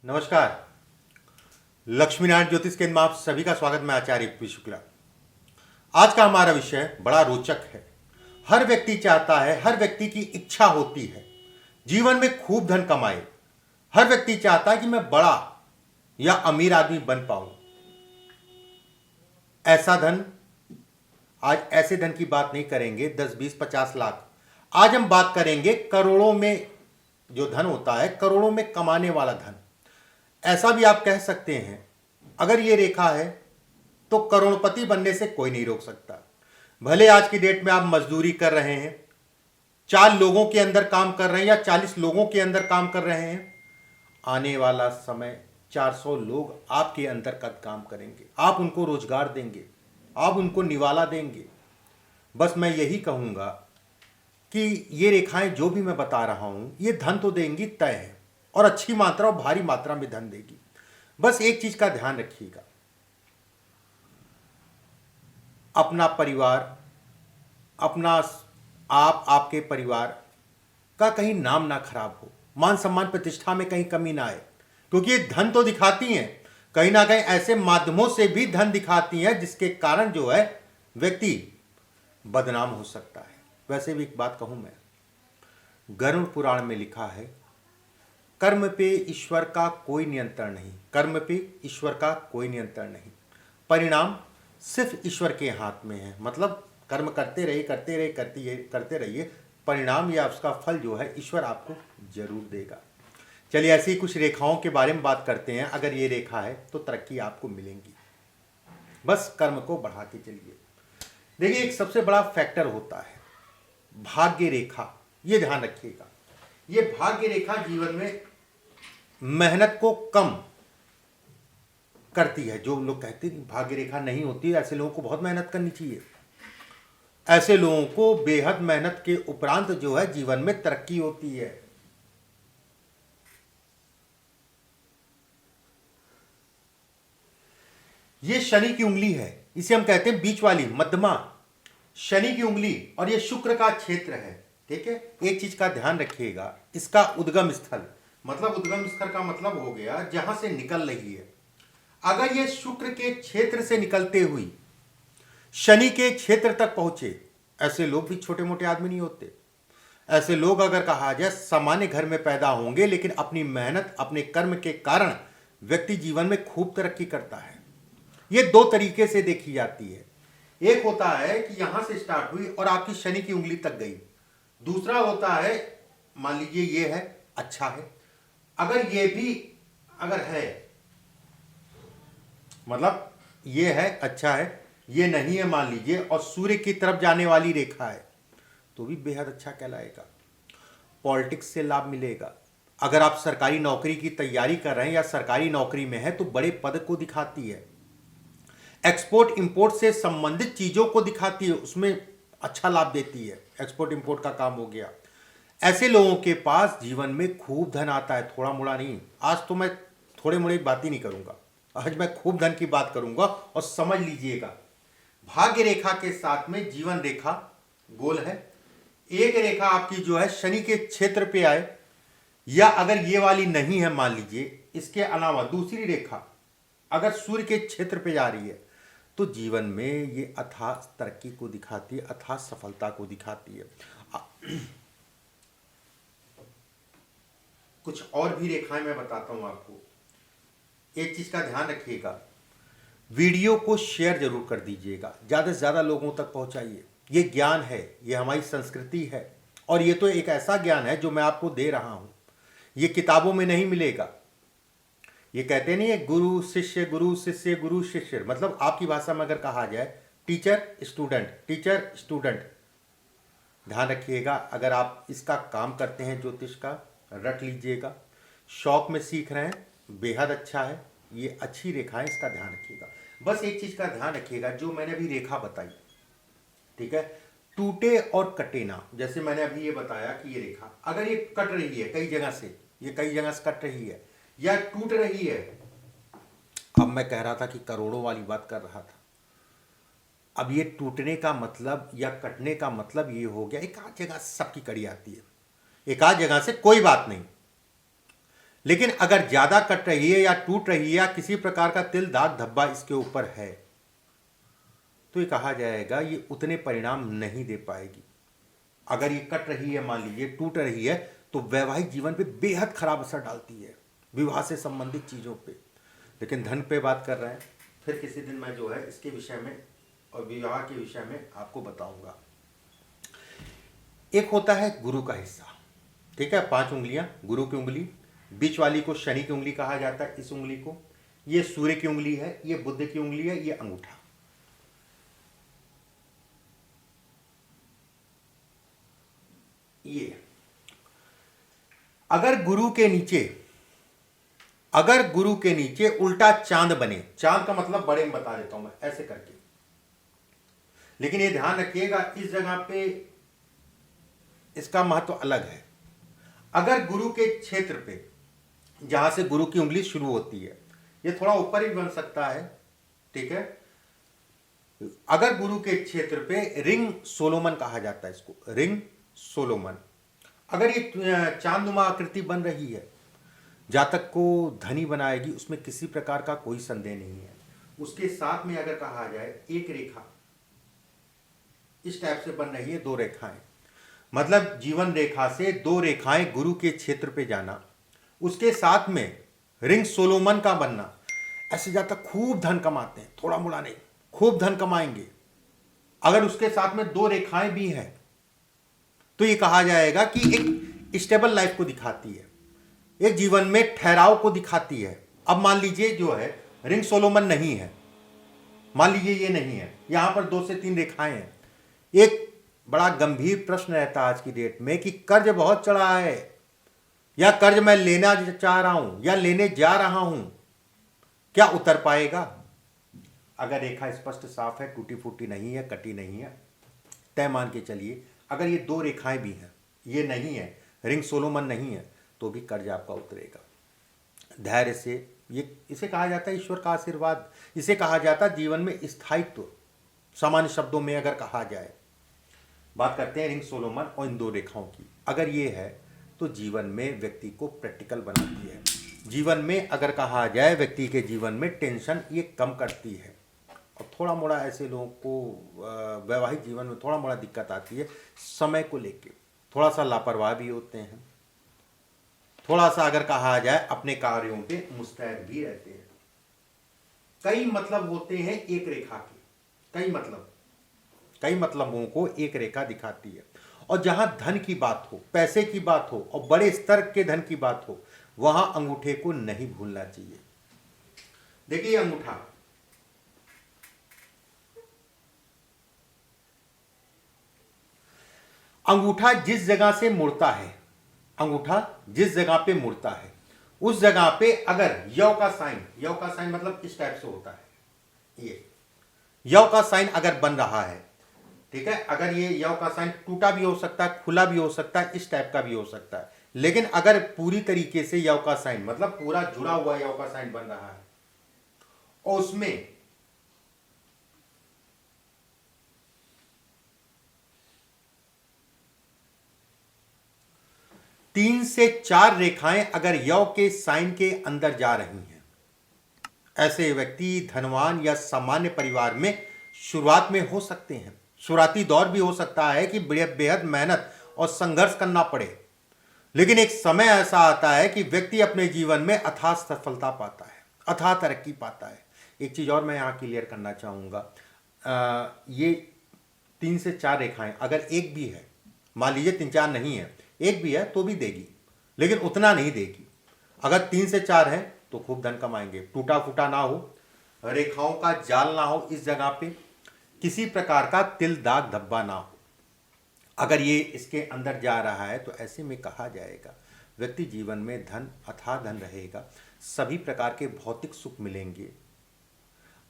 नमस्कार। लक्ष्मीनारायण ज्योतिष केंद्र में आप सभी का स्वागत। मैं आचार्य पी शुक्ला। आज का हमारा विषय बड़ा रोचक है। हर व्यक्ति चाहता है, हर व्यक्ति की इच्छा होती है जीवन में खूब धन कमाए। हर व्यक्ति चाहता है कि मैं बड़ा या अमीर आदमी बन पाऊं। ऐसा धन, आज ऐसे धन की बात नहीं करेंगे 10, 20, 50 लाख। आज हम बात करेंगे करोड़ों में। जो धन होता है करोड़ों में कमाने वाला धन, ऐसा भी आप कह सकते हैं। अगर ये रेखा है तो करोड़पति बनने से कोई नहीं रोक सकता। भले आज की डेट में आप मजदूरी कर रहे हैं, 4 लोगों के अंदर काम कर रहे हैं या 40 लोगों के अंदर काम कर रहे हैं, आने वाला समय 400 लोग आपके अंदर का काम करेंगे। आप उनको रोजगार देंगे, आप उनको निवाला देंगे। बस मैं यही कहूँगा कि ये रेखाएं जो भी मैं बता रहा हूँ ये धन तो देंगी तय है, और अच्छी मात्रा और भारी मात्रा में धन देगी। बस एक चीज का ध्यान रखिएगा, अपना परिवार, अपना आपके परिवार का कहीं नाम ना खराब हो, मान सम्मान प्रतिष्ठा में कहीं कमी ना आए। क्योंकि ये धन तो दिखाती हैं, कहीं ना कहीं ऐसे माध्यमों से भी धन दिखाती हैं जिसके कारण जो है व्यक्ति बदनाम हो सकता है। वैसे भी एक बात कहूं मैं, गरुड़ पुराण में लिखा है, कर्म पे ईश्वर का कोई नियंत्रण नहीं। कर्म पे ईश्वर का कोई नियंत्रण नहीं, परिणाम सिर्फ ईश्वर के हाथ में है। मतलब कर्म करते रहिए, करते रहिए, परिणाम या उसका फल जो है ईश्वर आपको जरूर देगा। चलिए ऐसी कुछ रेखाओं के बारे में बात करते हैं। अगर ये रेखा है तो तरक्की आपको मिलेंगी, बस कर्म को बढ़ा के चलिए। देखिए, एक सबसे बड़ा फैक्टर होता है भाग्य रेखा। ये ध्यान रखिएगा, ये भाग्य रेखा जीवन में मेहनत को कम करती है। जो लोग कहते हैं भाग्य रेखा नहीं होती, ऐसे लोगों को बहुत मेहनत करनी चाहिए। ऐसे लोगों को बेहद मेहनत के उपरांत जो है जीवन में तरक्की होती है। ये शनि की उंगली है, इसे हम कहते हैं बीच वाली मध्यमा शनि की उंगली, और ये शुक्र का क्षेत्र है। ठीक है, एक चीज का ध्यान रखिएगा, इसका उद्गम स्थल, मतलब उद्गम स्थल का मतलब हो गया जहां से निकल रही है। अगर ये शुक्र के क्षेत्र से निकलते हुई शनि के क्षेत्र तक पहुंचे, ऐसे लोग भी छोटे मोटे आदमी नहीं होते। ऐसे लोग अगर कहा जाए सामान्य घर में पैदा होंगे, लेकिन अपनी मेहनत, अपने कर्म के कारण व्यक्ति जीवन में खूब तरक्की करता है। ये 2 तरीके से देखी जाती है। एक होता है कि यहां से स्टार्ट हुई और आपकी शनि की उंगली तक गई। दूसरा होता है, मान लीजिए ये है, अच्छा है। अगर ये भी अगर है, मतलब ये है, अच्छा है, ये नहीं है मान लीजिए, और सूर्य की तरफ जाने वाली रेखा है, तो भी बेहद अच्छा कहलाएगा। पॉलिटिक्स से लाभ मिलेगा। अगर आप सरकारी नौकरी की तैयारी कर रहे हैं या सरकारी नौकरी में है तो बड़े पद को दिखाती है। एक्सपोर्ट इंपोर्ट से संबंधित चीजों को दिखाती है, उसमें अच्छा लाभ देती है। एक्सपोर्ट इंपोर्ट का काम हो गया। ऐसे लोगों के पास जीवन में खूब धन आता है, थोड़ा मोड़ा नहीं। आज तो मैं थोड़े मोड़े की बात ही नहीं करूंगा, आज मैं खूब धन की बात करूंगा। और समझ लीजिएगा, भाग्य रेखा के साथ में जीवन रेखा गोल है। एक रेखा आपकी जो है शनि के क्षेत्र पे आए, या अगर ये वाली नहीं है मान लीजिए, इसके अलावा दूसरी रेखा अगर सूर्य के क्षेत्र पे जा रही है, तो जीवन में ये अथाह तरक्की को दिखाती है, अथाह सफलता को दिखाती है। कुछ और भी रेखाएं मैं बताता हूं आपको। एक चीज का ध्यान रखिएगा, वीडियो को शेयर जरूर कर दीजिएगा, ज्यादा से ज्यादा लोगों तक पहुंचाइए। ये ज्ञान है, ये हमारी संस्कृति है, और ये तो एक ऐसा ज्ञान है जो मैं आपको दे रहा हूं। ये किताबों में नहीं मिलेगा। ये कहते नहीं है गुरु शिष्य गुरु शिष्य गुरु शिष्य, मतलब आपकी भाषा में अगर कहा जाए टीचर स्टूडेंट, टीचर स्टूडेंट। ध्यान रखिएगा, अगर आप इसका काम करते हैं ज्योतिष का, रट लीजिएगा। शौक में सीख रहे हैं, बेहद अच्छा है, ये अच्छी रेखा है, इसका ध्यान रखिएगा। बस एक चीज का ध्यान रखिएगा, जो मैंने अभी रेखा बताई, ठीक है, टूटे और कटे ना। जैसे मैंने अभी ये बताया कि ये रेखा अगर ये कट रही है कई जगह से, ये कई जगह से कट रही है या टूट रही है। अब मैं कह रहा था कि करोड़ों वाली बात कर रहा था, अब ये टूटने का मतलब या कटने का मतलब ये हो गया एक आध जगह सबकी कड़ी आती है, एक आध जगह से कोई बात नहीं, लेकिन अगर ज्यादा कट रही है या टूट रही है या किसी प्रकार का तिल दाग धब्बा इसके ऊपर है तो ये कहा जाएगा ये उतने परिणाम नहीं दे पाएगी। अगर ये कट रही है, मान लीजिए टूट रही है, तो वैवाहिक जीवन पे बेहद खराब असर डालती है, विवाह से संबंधित चीज़ों पे। लेकिन धन पे बात कर रहे हैं, फिर किसी दिन मैं जो है इसके विषय में और विवाह के विषय में आपको बताऊंगा। एक होता है गुरु का हिस्सा, ठीक है, 5 उंगलियां गुरु की उंगली, बीच वाली को शनि की उंगली कहा जाता है, इस उंगली को, ये सूर्य की उंगली है, ये बुध की उंगली है, ये अंगूठा। ये अगर गुरु के नीचे उल्टा चांद बने, चांद का मतलब बड़े में बता देता हूं मैं ऐसे करके, लेकिन ये ध्यान रखिएगा इस जगह पे इसका महत्व अलग है। अगर गुरु के क्षेत्र पे जहां से गुरु की उंगली शुरू होती है, ये थोड़ा ऊपर ही बन सकता है, ठीक है, अगर गुरु के क्षेत्र पे रिंग सोलोमन कहा जाता है इसको, रिंग सोलोमन, अगर ये चांदनुमा आकृति बन रही है, जातक को धनी बनाएगी, उसमें किसी प्रकार का कोई संदेह नहीं है। उसके साथ में अगर कहा जाए एक रेखा इस टाइप से बन रही है, 2 रेखाएं, मतलब जीवन रेखा से 2 रेखाएं गुरु के क्षेत्र पे जाना, उसके साथ में रिंग सोलोमन का बनना, ऐसे जातक खूब धन कमाते हैं, थोड़ा मोड़ा नहीं, खूब धन कमाएंगे। अगर उसके साथ में 2 रेखाएं भी हैं तो ये कहा जाएगा कि एक स्टेबल लाइफ को दिखाती है, एक जीवन में ठहराव को दिखाती है। अब मान लीजिए जो है रिंग सोलोमन नहीं है, मान लीजिए ये नहीं है, यहां पर 2 से 3 रेखाएं हैं, एक बड़ा गंभीर प्रश्न रहता है आज की डेट में कि कर्ज बहुत चढ़ा है, या कर्ज मैं लेना चाह रहा हूं या लेने जा रहा हूं, क्या उतर पाएगा? अगर रेखा स्पष्ट साफ है, टूटी फूटी नहीं है, कटी नहीं है, तय मान के चलिए, अगर ये 2 रेखाएं भी हैं, ये नहीं है, रिंग सोलोमन नहीं है, तो भी कर्ज आपका उतरेगा। धैर्य से, ये इसे कहा जाता है ईश्वर का आशीर्वाद, इसे कहा जाता है जीवन में स्थायित्व। सामान्य शब्दों में अगर कहा जाए, बात करते हैं रिंग सोलोमन और इन 2 रेखाओं की, अगर ये है तो जीवन में व्यक्ति को प्रैक्टिकल बनाती है। जीवन में अगर कहा जाए व्यक्ति के जीवन में टेंशन ये कम करती है, और थोड़ा मोड़ा ऐसे लोगों को वैवाहिक जीवन में थोड़ा मोड़ा दिक्कत आती है, समय को लेके थोड़ा सा लापरवाह भी होते हैं, थोड़ा सा अगर कहा जाए अपने कार्यों पे मुस्तैद भी रहते हैं। कई मतलब होते हैं एक रेखा के, कई मतलबों को एक रेखा दिखाती है। और जहां धन की बात हो, पैसे की बात हो और बड़े स्तर के धन की बात हो, वहां अंगूठे को नहीं भूलना चाहिए। देखिए अंगूठा, अंगूठा जिस जगह से मुड़ता है, अंगूठा जिस जगह पे मुड़ता है उस जगह पे अगर यव का साइन मतलब इस टाइप से होता है, ये यव का साइन अगर बन रहा है, ठीक है, अगर ये यव का साइन टूटा भी हो सकता है, खुला भी हो सकता है, इस टाइप का भी हो सकता है, लेकिन अगर पूरी तरीके से यव का साइन मतलब पूरा जुड़ा हुआ यव का साइन बन रहा है और उसमें तीन से 4 रेखाएं अगर यव के साइन के अंदर जा रही हैं, ऐसे व्यक्ति धनवान या सामान्य परिवार में शुरुआत में हो सकते हैं। शुरुआती दौर भी हो सकता है कि बेहद मेहनत और संघर्ष करना पड़े, लेकिन एक समय ऐसा आता है कि व्यक्ति अपने जीवन में अथाह सफलता पाता है, अथाह तरक्की पाता है। एक चीज़ और मैं यहाँ क्लियर करना चाहूँगा, ये 3 से 4 रेखाएं अगर एक भी है, मान लीजिए 3-4 नहीं है, एक भी है तो भी देगी, लेकिन उतना नहीं देगी। अगर 3 से 4 है तो खूब धन कमाएंगे, टूटा फूटा ना हो, रेखाओं का जाल ना हो, इस जगह पे किसी प्रकार का तिल दाग धब्बा ना हो। अगर ये इसके अंदर जा रहा है तो ऐसे में कहा जाएगा व्यक्ति जीवन में धन, अथाह धन रहेगा, सभी प्रकार के भौतिक सुख मिलेंगे।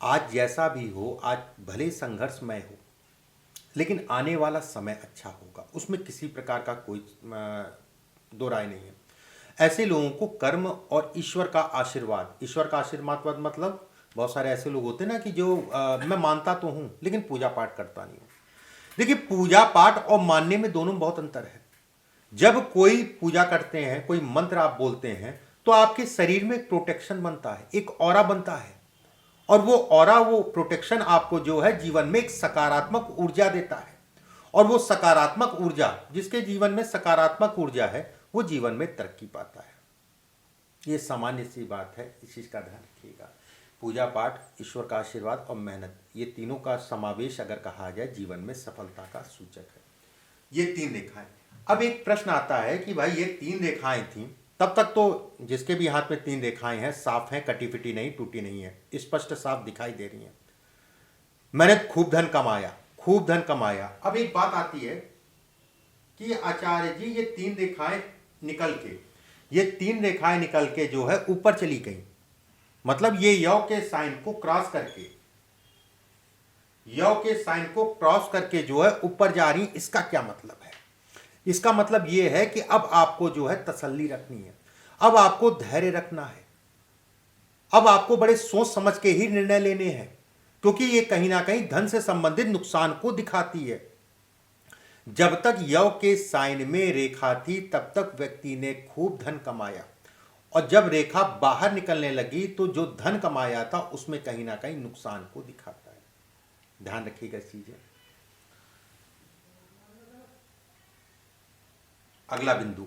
आज जैसा भी हो, आज भले संघर्षमय हो, लेकिन आने वाला समय अच्छा होगा, उसमें किसी प्रकार का कोई दो राय नहीं है। ऐसे लोगों को कर्म और ईश्वर का आशीर्वाद मतलब बहुत सारे ऐसे लोग होते हैं ना कि जो मैं मानता तो हूँ लेकिन पूजा पाठ करता नहीं हूँ। देखिए, पूजा पाठ और मानने में दोनों में बहुत अंतर है। जब कोई पूजा करते हैं, कोई मंत्र आप बोलते हैं, तो आपके शरीर में एक प्रोटेक्शन बनता है, एक ऑरा बनता है, और वो ऑरा, वो प्रोटेक्शन आपको जो है जीवन में एक सकारात्मक ऊर्जा देता है। और वो सकारात्मक ऊर्जा, जिसके जीवन में सकारात्मक ऊर्जा है, वो जीवन में तरक्की पाता है। ये सामान्य सी बात है, इस चीज का ध्यान रखिएगा। पूजा पाठ, ईश्वर का आशीर्वाद और मेहनत, ये तीनों का समावेश अगर कहा जाए, जीवन में सफलता का सूचक है। ये 3 रेखाएं। अब एक प्रश्न आता है कि भाई ये 3 रेखाएं थी, तब तक तो जिसके भी हाथ में 3 रेखाएं हैं साफ हैं, कटी फिटी नहीं, टूटी नहीं है, स्पष्ट साफ दिखाई दे रही हैं। मैंने खूब धन कमाया, खूब धन कमाया। अब एक बात आती है कि आचार्य जी ये 3 रेखाएं निकल के, ये 3 रेखाएं निकल के जो है ऊपर चली गई, मतलब ये यौ के साइन को क्रॉस करके, यौ के साइन को क्रॉस करके जो है ऊपर जा रही, इसका क्या मतलब है? इसका मतलब ये है कि अब आपको जो है तसल्ली रखनी है, अब आपको धैर्य रखना है, अब आपको बड़े सोच समझ के ही निर्णय लेने हैं, क्योंकि ये कहीं ना कहीं धन से संबंधित नुकसान को दिखाती है। जब तक यौ के साइन में रेखा थी तब तक व्यक्ति ने खूब धन कमाया, और जब रेखा बाहर निकलने लगी तो जो धन कमाया था उसमें कहीं ना कहीं नुकसान को दिखाता है। ध्यान रखिएगा इस चीजें। अगला बिंदु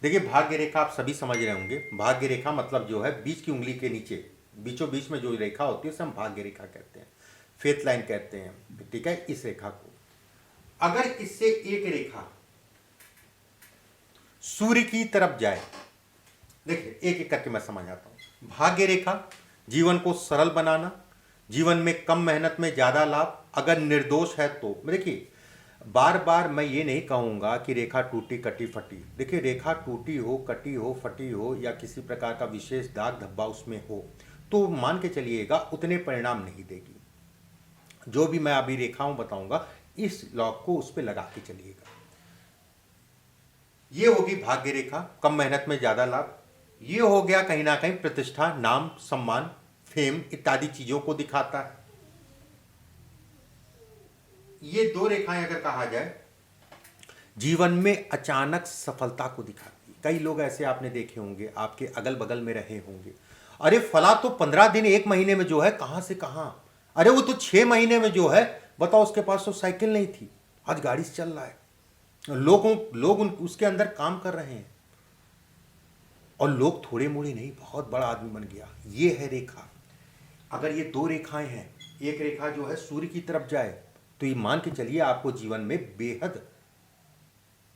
देखिए, भाग्य रेखा आप सभी समझ रहे होंगे। भाग्य रेखा मतलब जो है बीच की उंगली के नीचे, बीचों बीच में जो रेखा होती है उसे हम भाग्य रेखा कहते हैं, फेथ लाइन कहते हैं, ठीक है। इस रेखा को अगर इससे एक रेखा सूर्य की तरफ जाए, देखिए एक एक करके मैं समझाता हूं। भाग्य रेखा जीवन को सरल बनाना, जीवन में कम मेहनत में ज्यादा लाभ, अगर निर्दोष है तो। देखिए बार बार मैं ये नहीं कहूंगा कि रेखा टूटी कटी फटी। देखिए रेखा टूटी हो, कटी हो, फटी हो, या किसी प्रकार का विशेष दाग धब्बा उसमें हो, तो मान के चलिएगा उतने परिणाम नहीं देगी। जो भी मैं अभी रेखाओं बताऊंगा, इस लॉक को उस पर लगा के चलिएगा। ये होगी भाग्य रेखा, कम मेहनत में ज्यादा लाभ। ये हो गया कहीं ना कहीं प्रतिष्ठा, नाम, सम्मान, फेम इत्यादि चीजों को दिखाता है। ये 2 रेखाएं अगर कहा जाए, जीवन में अचानक सफलता को दिखाती है। कई लोग ऐसे आपने देखे होंगे, आपके अगल बगल में रहे होंगे, अरे फला तो 15 दिन 1 महीने में जो है कहां से कहां, अरे वो तो 6 महीने में जो है, बताओ उसके पास तो साइकिल नहीं थी, आज गाड़ी से चल रहा है। लोग उसके अंदर काम कर रहे हैं, और लोग थोड़े मोड़े नहीं, बहुत बड़ा आदमी बन गया। ये है रेखा। अगर ये 2 रेखाएं हैं, एक रेखा जो है सूर्य की तरफ जाए, तो ये मान के चलिए आपको जीवन में बेहद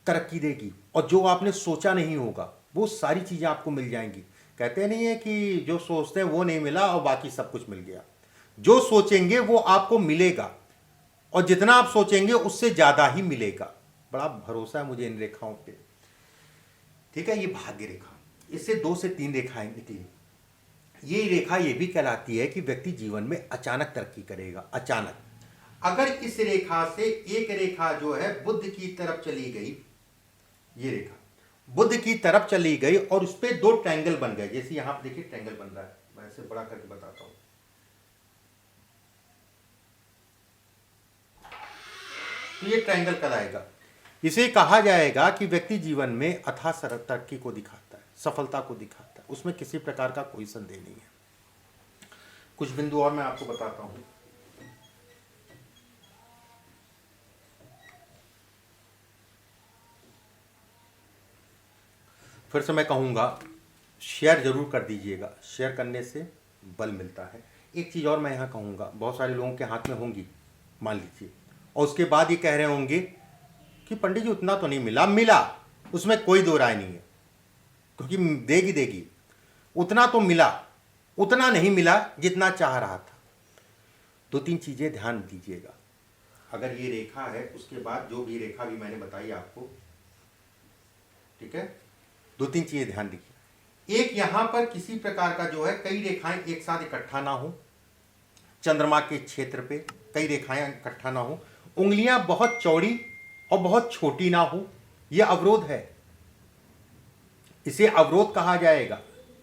तरक्की देगी, और जो आपने सोचा नहीं होगा वो सारी चीजें आपको मिल जाएंगी। कहते नहीं है कि जो सोचते हैं वो नहीं मिला और बाकी सब कुछ मिल गया। जो सोचेंगे वो आपको मिलेगा, और जितना आप सोचेंगे उससे ज्यादा ही मिलेगा। बड़ा भरोसा है मुझे इन रेखाओं पे, ठीक है। ये भाग्य रेखा, इससे 2 से 3 रेखाएं निकली। ये रेखा ये भी कहलाती है कि व्यक्ति जीवन में अचानक तरक्की करेगा, अचानक। अगर इस रेखा से एक रेखा जो है बुध की तरफ चली गई, ये रेखा बुध की तरफ चली गई और उस पर 2 ट्रायंगल बन गए, जैसे यहां पर देखिए ट्रायंगल बन रहा है, मैं इसे बड़ा करके बताता हूं। तो ये ट्रायंगल कहलाएगा। इसे कहा जाएगा कि व्यक्ति जीवन में अथाह तरक्की को दिखाता है, सफलता को दिखाता है, उसमें किसी प्रकार का कोई संदेह नहीं है। कुछ बिंदु और मैं आपको बताता हूं। फिर से मैं कहूंगा, शेयर जरूर कर दीजिएगा, शेयर करने से बल मिलता है। एक चीज और मैं यहां कहूंगा, बहुत सारे लोगों के हाथ में होंगी मान लीजिए, और उसके बाद ये कह रहे होंगे कि पंडित जी उतना तो नहीं मिला, मिला, उसमें कोई 2 राय नहीं है, क्योंकि देगी, उतना तो मिला, उतना नहीं मिला जितना चाह रहा था। 2-3 चीजें ध्यान दीजिएगा। अगर ये रेखा है, उसके बाद जो भी रेखा भी मैंने बताई आपको, ठीक है, 2-3 चीजें ध्यान दीजिए। एक यहां पर किसी प्रकार का जो है कई रेखाएं एक साथ इकट्ठा ना हो, चंद्रमा के क्षेत्र पे कई रेखाएं इकट्ठा ना हो, उंगलियां बहुत चौड़ी और बहुत छोटी ना हो, यह अवरोध है। इसे अवरोध कहा जाएगा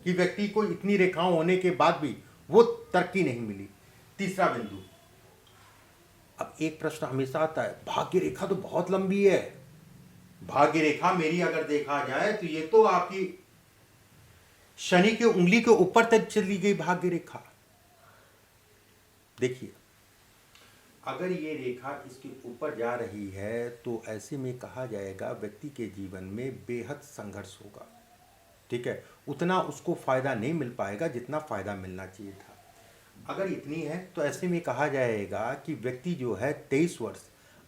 कि व्यक्ति को इतनी रेखाओं होने के बाद भी वो तरक्की नहीं मिली। तीसरा बिंदु, अब एक प्रश्न हमेशा आता है, भाग्य रेखा तो बहुत लंबी है, भाग्य रेखा मेरी अगर देखा जाए तो ये तो आपकी शनि के उंगली के ऊपर तक चली गई भाग्य रेखा। देखिए, अगर ये रेखा इसके ऊपर जा रही है तो ऐसे में कहा जाएगा व्यक्ति के जीवन में बेहद संघर्ष होगा। ठीक है, उतना उसको फायदा नहीं मिल पाएगा जितना फायदा मिलना चाहिए था। अगर इतनी है तो ऐसे में कहा जाएगा कि व्यक्ति जो है 23 वर्ष,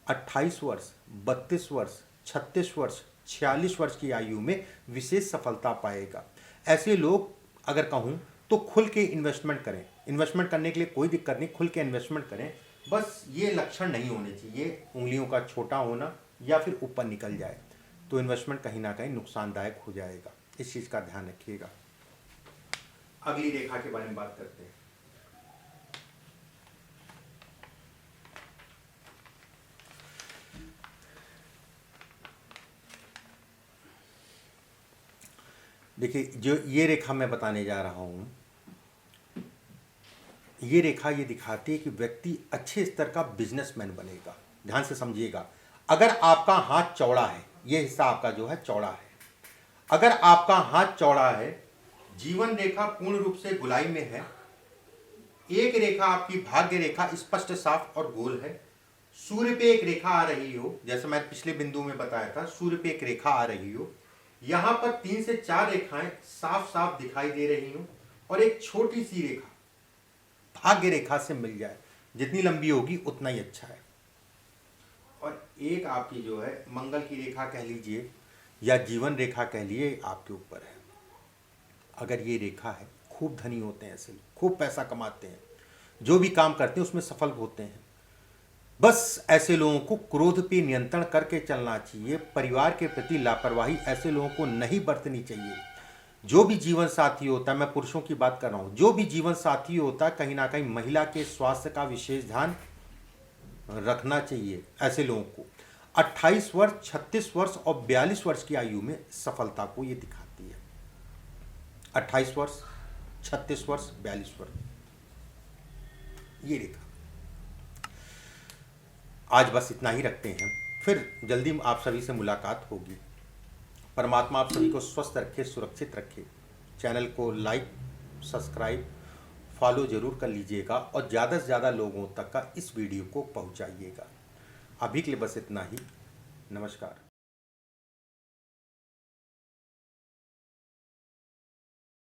28 वर्ष, 32 वर्ष, 36 वर्ष, 46 वर्ष की आयु में विशेष सफलता पाएगा। ऐसे लोग अगर कहूँ तो खुल के इन्वेस्टमेंट करें। इन्वेस्टमेंट करने के लिए कोई दिक्कत नहीं, खुल के इन्वेस्टमेंट करें। बस ये लक्षण नहीं होने चाहिए उंगलियों का छोटा होना या फिर ऊपर निकल जाए, तो इन्वेस्टमेंट कहीं ना कहीं नुकसानदायक हो जाएगा। इस चीज़ का ध्यान रखिएगा। अगली रेखा के बारे में बात करते हैं। देखिए, जो ये रेखा मैं बताने जा रहा हूँ, ये रेखा ये दिखाती है कि व्यक्ति अच्छे स्तर का बिजनेसमैन बनेगा। ध्यान से समझिएगा। अगर आपका हाथ चौड़ा है, ये हिस्सा आपका जो है चौड़ा है, अगर आपका हाथ चौड़ा है, जीवन रेखा पूर्ण रूप से गुलाई में है, एक रेखा आपकी भाग्य रेखा स्पष्ट, साफ और गोल है, सूर्य पे एक रेखा आ रही हो, जैसे मैं पिछले बिंदु में बताया था, सूर्य पे एक रेखा आ रही हो, यहां पर 3 से 4 रेखाएं साफ साफ दिखाई दे रही हो, और एक छोटी सी रेखा भाग्य रेखा से मिल जाए, जितनी लंबी होगी उतना ही अच्छा है। और एक आपकी जो है मंगल की रेखा कह लीजिए या जीवन रेखा कह लीजिए, आपके ऊपर है। अगर ये रेखा है, खूब धनी होते हैं ऐसे लोग, खूब पैसा कमाते हैं, जो भी काम करते हैं उसमें सफल होते हैं। बस ऐसे लोगों को क्रोध पे नियंत्रण करके चलना चाहिए। परिवार के प्रति लापरवाही ऐसे लोगों को नहीं बरतनी चाहिए। जो भी जीवन साथी होता है, मैं पुरुषों की बात कर रहा हूँ, जो भी जीवन साथी होता है कहीं ना कहीं महिला के स्वास्थ्य का विशेष ध्यान रखना चाहिए ऐसे लोगों को। 28 वर्ष, 36 वर्ष और 42 वर्ष की आयु में सफलता को ये दिखाती है। 28 वर्ष, 36 वर्ष, 42 वर्ष, ये रेखा। आज बस इतना ही रखते हैं, फिर जल्दी आप सभी से मुलाकात होगी। परमात्मा आप सभी को स्वस्थ रखे, सुरक्षित रखे। चैनल को लाइक, सब्सक्राइब, फॉलो जरूर कर लीजिएगा और ज़्यादा से ज़्यादा लोगों तक का इस वीडियो को पहुंचाइएगा। अभी के लिए बस इतना ही। नमस्कार।